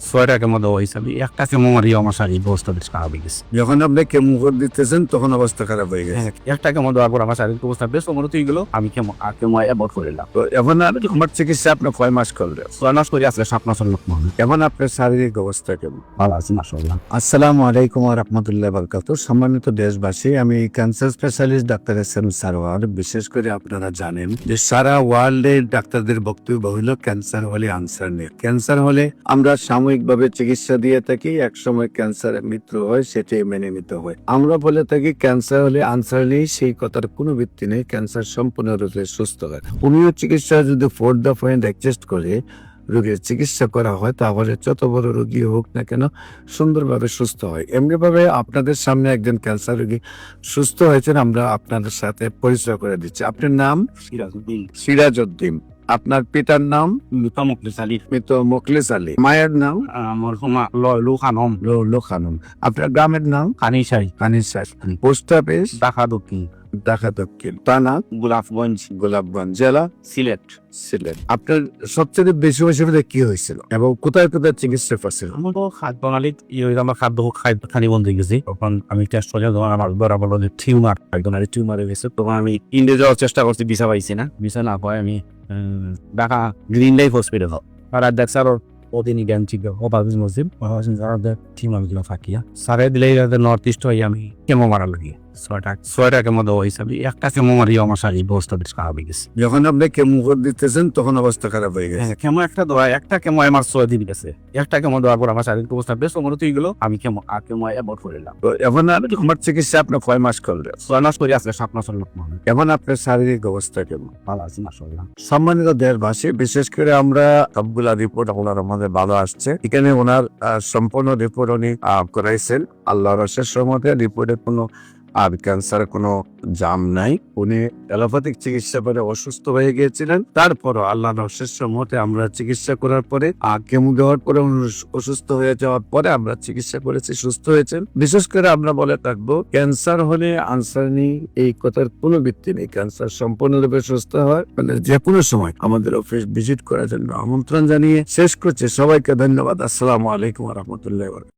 ছয়টা কেমো দেওয়া হয়েছে, আমি একটা কেমো মারি আমার শারীরিক অবস্থা বেশ খারাপ হয়ে গেছে। যখন আপনি কেমো দিতেছেন তখন অবস্থা খারাপ হয়ে গেছে। একটা কেমো দেওয়ার পর আমার শারীরিক অবস্থা বেশ অবনতি হয়ে গেল, আমি কেমো অ্যাভয়েড করলাম। তো এখন আর আমার চিকিৎসা আপনি কয় মাস করলেন? 6 মাস করে আসলে 7 মাসের লোক মনে এখন আপনার শারীরিক অবস্থা কেমন? ভালো আছে মাশাআল্লাহ। আসসালামু আলাইকুম ওয়া রাহমাতুল্লাহি ওয়া বারাকাতুহু। সম্মানিত দেশবাসী, আমি cancer specialist doctor SM. Sarwar. বিশেষ করে আপনারা জানেন যে সারা ওয়ার্ল্ডে ডাক্তারদের বক্তব্য হলো ক্যান্সার হলে আনসার নেই। ক্যান্সার হলে আমরা সাময়িকভাবে চিকিৎসা দিয়ে থাকি, একসময় ক্যান্সারের মৃত্যু হয়, সেটাই মেনে নিতে হয়। আমরা বলে থাকি ক্যান্সার হলে আনসার নেই, সেই কথার কোনো ভিত্তি নেই। ক্যান্সার সম্পূর্ণরূপে সুস্থ হয়। হোমিও চিকিৎসা যদি 4 দা পয়েন্ট অ্যাডজাস্ট করে রোগীর চিকিৎসা করা হয়, তাহলে যত বড় রোগী হোক না কেন সুন্দরভাবে সুস্থ হয়। এমনিভাবে আপনাদের সামনে একজন ক্যান্সার রোগী সুস্থ হয়েছেন, আমরা আপনাদের সাথে পরিচয় করে দিচ্ছি। আপনার নাম? সিরাজউদ্দিন। আপনার পিতার নাম? মৃত মোখলেস আলী। মায়ের নাম? মরহুমা লয়লু খানম। লৌলো খানম। আপনার গ্রামের নাম? কানিশাই কানিসার। Post office? ঢাকা দক্ষিণ, ঢাকা দক্ষিণ। থানা? গোলাপগঞ্জ, গোলাপগঞ্জ। জেলা? সিলেট। সিলেট। আপনার সবচেয়ে বেশি অসুবিধা কি হয়েছিল এবং কোথায় কোথায় চিকিৎসা করছিল? আমার তো খাদ্য প্রণালী আমার খাদ্য খানি বন্ধ হয়ে গেছে। তখন আমি টেস্ট করে যখন আমার বরাবর টিউমার, একদম টিউমারে গেছে, তখন আমি ইন্ডিয়া যাওয়ার চেষ্টা করছি, ভিসা পাইছি না। ভিসা না পাই আমি ঢাকা গ্রিন লাইফ হসপিটাল আর দেখছি আরো ওদিনই জ্ঞান ঠিক অবাবিজ মসজিদ টিউমার গুলো ফাঁকিয়া সারে দিলে নর্থ ইস্ট হয়ে আমি কেমো মারা লাগিয়ে ছয়টা কেমো দেওয়া হয়েছে, আমি একটা কেমো মারি আমার শারীরিক অবস্থা বেশ খারাপ হয়ে গেছে। যখন আপনি কেমো দিতেছেন তখন অবস্থা খারাপ হয়ে গেছে। কেমো একটা কেমো আমার 6 দিন গেছে। একটা কেমো দেওয়ার পর আমার শারীরিক অবস্থা বেশ অবনতি হয়ে গেল, আমি কেমো অ্যাভয়েড করলাম। তো এখন আর আমার চিকিৎসা আপনি কয় মাস করলেন? 6 মাস করে আসলে 7 মাসের লোক মনে এখন আপনার শারীরিক অবস্থা কেমন? ভালো আছে মাশাআল্লাহ। সম্মানিত দেশবাসী, বিশেষ করে আমরা সবগুলা রিপোর্ট ওনার আমাদের ভালো আসছে। এখানে ওনার সম্পূর্ণ রিপোর্ট উনি করাইছেন। আল্লাহর অশেষ রহমতে রিপোর্টে কোনো আর ক্যান্সার কোনো জাম নাই। উনি অ্যালোপ্যাথিক চিকিৎসা করে অসুস্থ হয়ে গিয়েছিলেন। তারপরও আল্লাহর অশেষ রহমতে আমরা চিকিৎসা করার পরে কেমো দেওয়ার পরে অসুস্থ হয়ে যাওয়ার পরে আমরা চিকিৎসা করেছি, সুস্থ হয়েছেন। বিশেষ করে আমরা বলে থাকবো ক্যান্সার হলে আনসার নেই, এই কথার কোনো ভিত্তি নেই। ক্যান্সার সম্পূর্ণরূপে সুস্থ হয়, মানে যে কোনো সময় আমাদের অফিস ভিজিট করার জন্য আমন্ত্রণ জানিয়ে শেষ করছি। সবাইকে ধন্যবাদ। আসসালামু আলাইকুম ওয়া রাহমাতুল্লাহি ওয়া বারাকাতুহু।